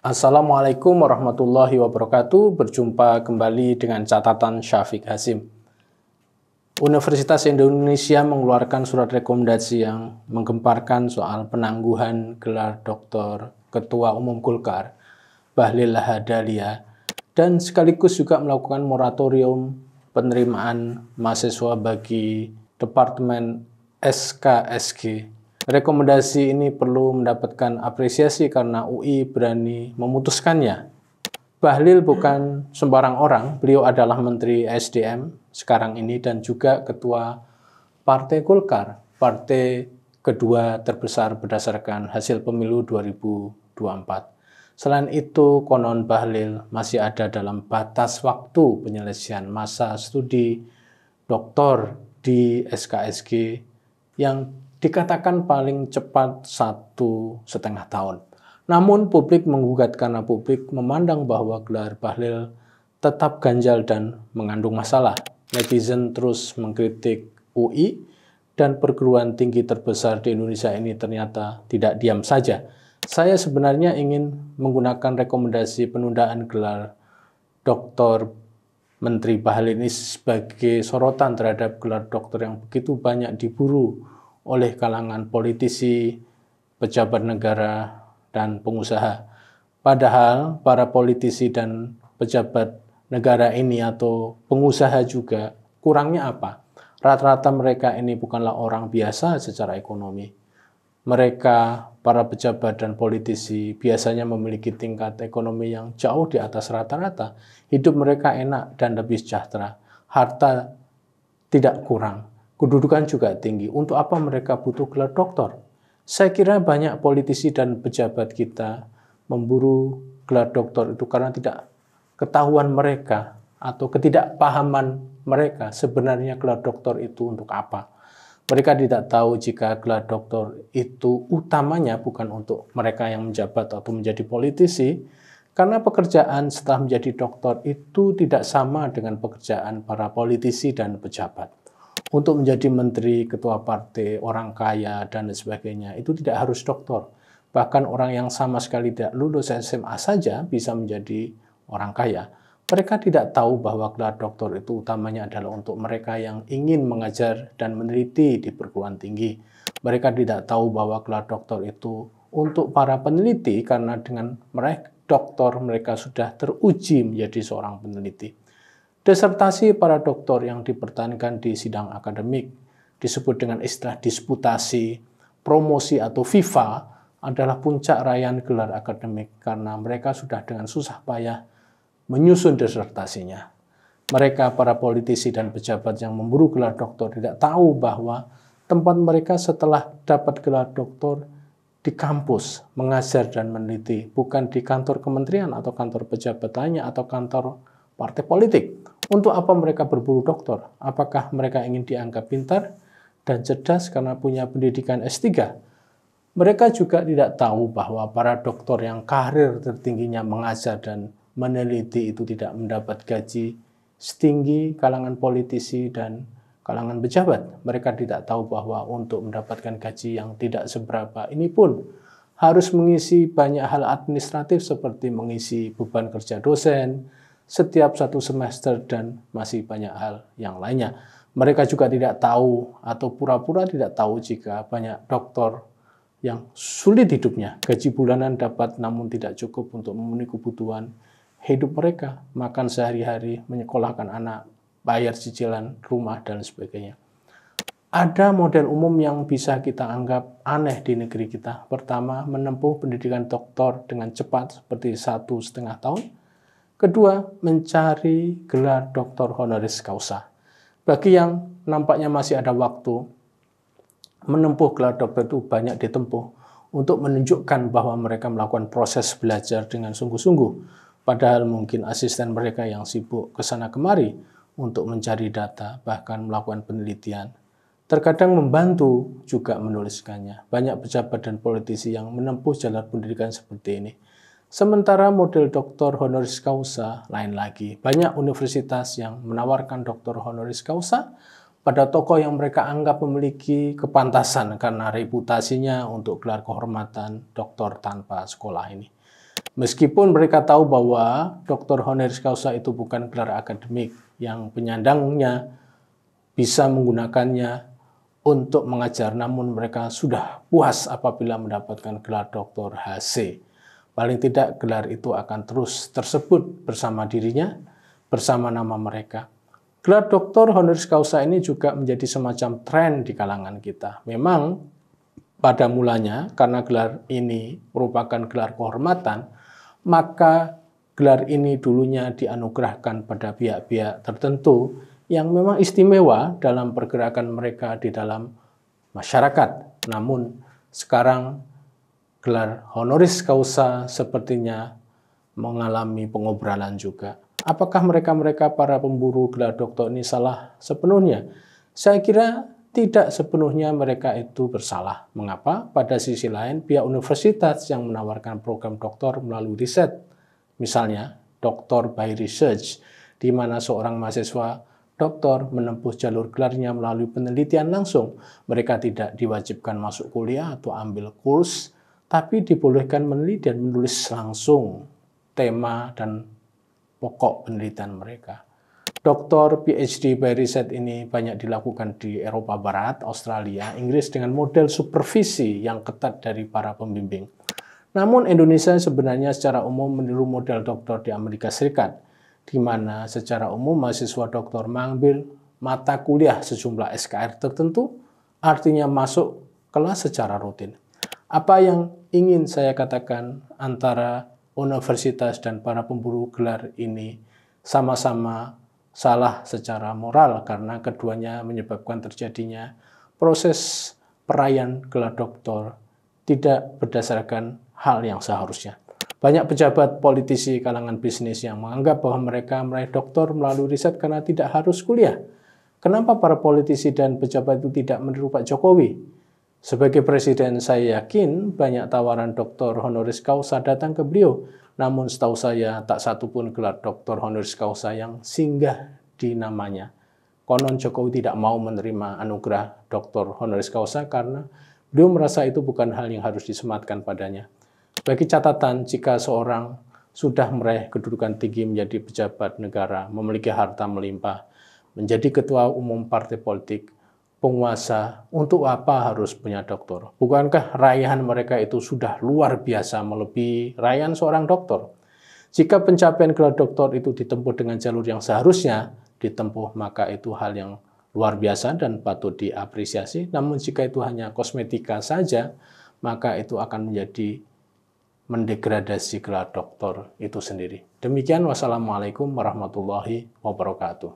Assalamualaikum warahmatullahi wabarakatuh. Berjumpa kembali dengan catatan Syafiq Hasim. Universitas Indonesia mengeluarkan surat rekomendasi yang menggemparkan soal penangguhan gelar Doktor Ketua Umum Golkar, Bahlil Lahadalia, dan sekaligus juga melakukan moratorium penerimaan mahasiswa bagi Departemen SKSG. Rekomendasi ini perlu mendapatkan apresiasi karena UI berani memutuskannya. Bahlil bukan sembarang orang, beliau adalah Menteri SDM sekarang ini dan juga Ketua Partai Golkar, partai kedua terbesar berdasarkan hasil pemilu 2024. Selain itu, konon Bahlil masih ada dalam batas waktu penyelesaian masa studi doktor di SKSG yang dikatakan paling cepat 1,5 tahun. Namun publik menggugat karena publik memandang bahwa gelar Bahlil tetap ganjal dan mengandung masalah. Netizen terus mengkritik UI dan perguruan tinggi terbesar di Indonesia ini ternyata tidak diam saja. Saya sebenarnya ingin menggunakan rekomendasi penundaan gelar Dr. Menteri Bahlil ini sebagai sorotan terhadap gelar doktor yang begitu banyak diburu oleh kalangan politisi, pejabat negara, dan pengusaha. Padahal para politisi dan pejabat negara ini atau pengusaha juga kurangnya apa? Rata-rata mereka ini bukanlah orang biasa secara ekonomi. Mereka, para pejabat dan politisi, biasanya memiliki tingkat ekonomi yang jauh di atas rata-rata. Hidup mereka enak dan lebih sejahtera. Harta tidak kurang. Kedudukan juga tinggi. Untuk apa mereka butuh gelar doktor? Saya kira banyak politisi dan pejabat kita memburu gelar doktor itu karena tidak ketahuan mereka atau ketidakpahaman mereka sebenarnya gelar doktor itu untuk apa. Mereka tidak tahu jika gelar doktor itu utamanya bukan untuk mereka yang menjabat atau menjadi politisi, karena pekerjaan setelah menjadi doktor itu tidak sama dengan pekerjaan para politisi dan pejabat. Untuk menjadi menteri, ketua partai, orang kaya, dan sebagainya, itu tidak harus doktor. Bahkan orang yang sama sekali tidak lulus SMA saja bisa menjadi orang kaya. Mereka tidak tahu bahwa gelar doktor itu utamanya adalah untuk mereka yang ingin mengajar dan meneliti di perguruan tinggi. Mereka tidak tahu bahwa gelar doktor itu untuk para peneliti karena dengan mereka doktor mereka sudah teruji menjadi seorang peneliti. Disertasi para doktor yang dipertahankan di sidang akademik disebut dengan istilah disputasi, promosi atau viva adalah puncak rayaan gelar akademik karena mereka sudah dengan susah payah menyusun disertasinya. Mereka, para politisi dan pejabat yang memburu gelar doktor tidak tahu bahwa tempat mereka setelah dapat gelar doktor di kampus, mengajar dan meneliti, bukan di kantor kementerian atau kantor pejabat lainnya atau kantor partai politik. Untuk apa mereka berburu doktor? Apakah mereka ingin dianggap pintar dan cerdas karena punya pendidikan S3? Mereka juga tidak tahu bahwa para doktor yang karir tertingginya mengajar dan meneliti itu tidak mendapat gaji setinggi kalangan politisi dan kalangan pejabat. Mereka tidak tahu bahwa untuk mendapatkan gaji yang tidak seberapa ini pun harus mengisi banyak hal administratif seperti mengisi beban kerja dosen setiap satu semester dan masih banyak hal yang lainnya. Mereka juga tidak tahu atau pura-pura tidak tahu jika banyak doktor yang sulit hidupnya. Gaji bulanan dapat namun tidak cukup untuk memenuhi kebutuhan hidup mereka. Makan sehari-hari, menyekolahkan anak, bayar cicilan rumah, dan sebagainya. Ada model umum yang bisa kita anggap aneh di negeri kita. Pertama, menempuh pendidikan doktor dengan cepat seperti 1,5 tahun. Kedua, mencari gelar doktor honoris causa. Bagi yang nampaknya masih ada waktu, menempuh gelar doktor itu banyak ditempuh untuk menunjukkan bahwa mereka melakukan proses belajar dengan sungguh-sungguh. Padahal mungkin asisten mereka yang sibuk kesana kemari untuk mencari data, bahkan melakukan penelitian. Terkadang membantu juga menuliskannya. Banyak pejabat dan politisi yang menempuh jalur pendidikan seperti ini. Sementara model doktor honoris causa lain lagi. Banyak universitas yang menawarkan doktor honoris causa pada tokoh yang mereka anggap memiliki kepantasan karena reputasinya untuk gelar kehormatan doktor tanpa sekolah ini. Meskipun mereka tahu bahwa doktor honoris causa itu bukan gelar akademik yang penyandangnya bisa menggunakannya untuk mengajar, namun mereka sudah puas apabila mendapatkan gelar doktor HC. Paling tidak gelar itu akan terus tersebut bersama dirinya, bersama nama mereka. Gelar doktor honoris causa ini juga menjadi semacam tren di kalangan kita. Memang pada mulanya karena gelar ini merupakan gelar kehormatan, maka gelar ini dulunya dianugerahkan pada pihak-pihak tertentu yang memang istimewa dalam pergerakan mereka di dalam masyarakat. Namun sekarang gelar honoris causa sepertinya mengalami pengobralan juga. Apakah mereka-mereka para pemburu gelar doktor ini salah sepenuhnya? Saya kira tidak sepenuhnya mereka itu bersalah. Mengapa? Pada sisi lain, pihak universitas yang menawarkan program doktor melalui riset, misalnya doktor by research, di mana seorang mahasiswa doktor menempuh jalur gelarnya melalui penelitian langsung. Mereka tidak diwajibkan masuk kuliah atau ambil kurs, tapi dibolehkan meneliti dan menulis langsung tema dan pokok penelitian mereka. Doktor PhD by Research ini banyak dilakukan di Eropa Barat, Australia, Inggris dengan model supervisi yang ketat dari para pembimbing. Namun Indonesia sebenarnya secara umum meniru model doktor di Amerika Serikat, di mana secara umum mahasiswa doktor mengambil mata kuliah sejumlah SKR tertentu, artinya masuk kelas secara rutin. Apa yang ingin saya katakan antara universitas dan para pemburu gelar ini sama-sama salah secara moral karena keduanya menyebabkan terjadinya proses perayaan gelar doktor tidak berdasarkan hal yang seharusnya. Banyak pejabat, politisi, kalangan bisnis yang menganggap bahwa mereka meraih doktor melalui riset karena tidak harus kuliah. Kenapa para politisi dan pejabat itu tidak meniru Pak Jokowi? Sebagai presiden, saya yakin banyak tawaran doktor honoris causa datang ke beliau. Namun setahu saya tak satu pun gelar doktor honoris causa yang singgah di namanya. Konon Jokowi tidak mau menerima anugerah doktor honoris causa karena beliau merasa itu bukan hal yang harus disematkan padanya. Bagi catatan, jika seorang sudah meraih kedudukan tinggi menjadi pejabat negara, memiliki harta melimpah, menjadi ketua umum partai politik, penguasa, untuk apa harus punya doktor? Bukankah raihan mereka itu sudah luar biasa melebihi raihan seorang doktor? Jika pencapaian gelar doktor itu ditempuh dengan jalur yang seharusnya ditempuh, maka itu hal yang luar biasa dan patut diapresiasi. Namun jika itu hanya kosmetika saja, maka itu akan menjadi mendegradasi gelar doktor itu sendiri. Demikian, wassalamualaikum warahmatullahi wabarakatuh.